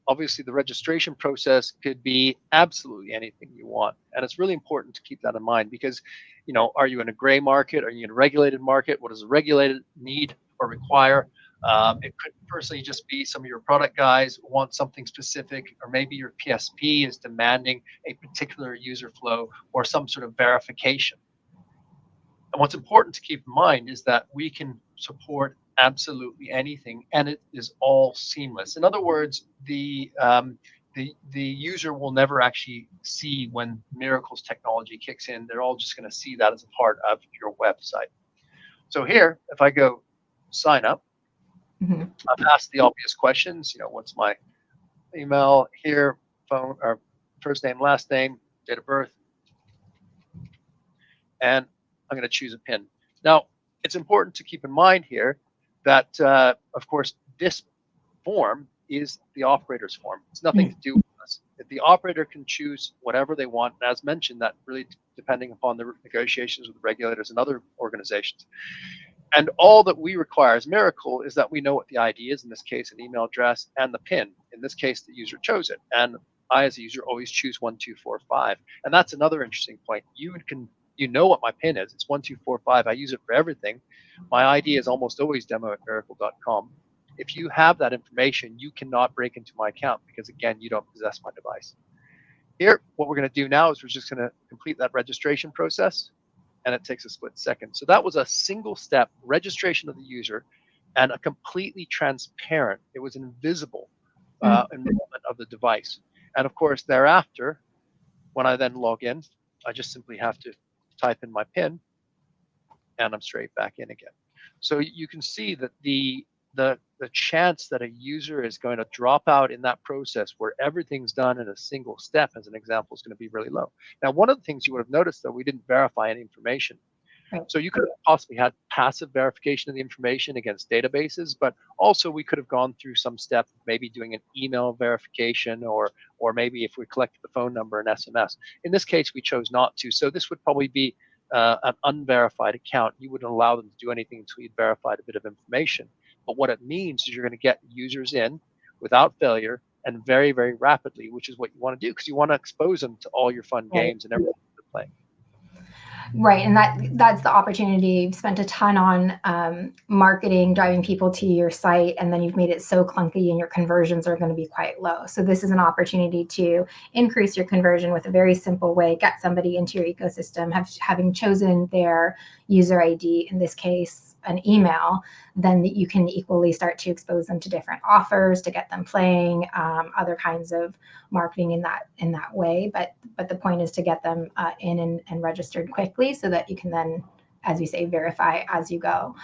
Obviously, the registration process could be absolutely anything you want, and it's really important to keep that in mind because, are you in a gray market? Are you in a regulated market? What does a regulated need or require? It could personally just be some of your product guys want something specific, or maybe your PSP is demanding a particular user flow or some sort of verification. And what's important to keep in mind is that we can support absolutely anything, and it is all seamless. In other words, the user will never actually see when MIRACL's technology kicks in. They're all just going to see that as a part of your website. So here, if I go sign up, I've asked the obvious questions. What's my email here, phone, or first name, last name, date of birth, and I'm going to choose a PIN. Now, it's important to keep in mind here that, of course, this form is the operator's form. It's nothing to do with us. The operator can choose whatever they want. And as mentioned, that really depending upon the negotiations with the regulators and other organizations. And all that we require as MIRACL is that we know what the ID is, in this case, an email address, and the PIN. In this case, the user chose it. And I, as a user, always choose 1245. And that's another interesting point. You know what my PIN is. It's 1245. I use it for everything. My ID is almost always demo@miracle.com. If you have that information, you cannot break into my account because, again, you don't possess my device. Here, what we're going to do now is we're just going to complete that registration process, and it takes a split second. So that was a single step registration of the user and a completely transparent, it was invisible enrollment of the device. And of course, thereafter, when I then log in, I just simply have to type in my PIN, and I'm straight back in again. So you can see that the chance that a user is going to drop out in that process where everything's done in a single step, as an example, is going to be really low. Now, one of the things you would have noticed, though, we didn't verify any information. Right. So you could have possibly had passive verification of the information against databases, but also we could have gone through some step of maybe doing an email verification, or maybe if we collected the phone number and SMS. In this case, we chose not to. So this would probably be an unverified account. You wouldn't allow them to do anything until you'd verified a bit of information. But what it means is you're going to get users in without failure and very, very rapidly, which is what you want to do because you want to expose them to all your fun games and everything to play. Right, and that's the opportunity. You've spent a ton on marketing, driving people to your site, and then you've made it so clunky and your conversions are going to be quite low. So this is an opportunity to increase your conversion with a very simple way, get somebody into your ecosystem, having chosen their user ID, in this case, an email, then you can equally start to expose them to different offers to get them playing, other kinds of marketing in that way. But the point is to get them in and registered quickly so that you can then, as you say, verify as you go.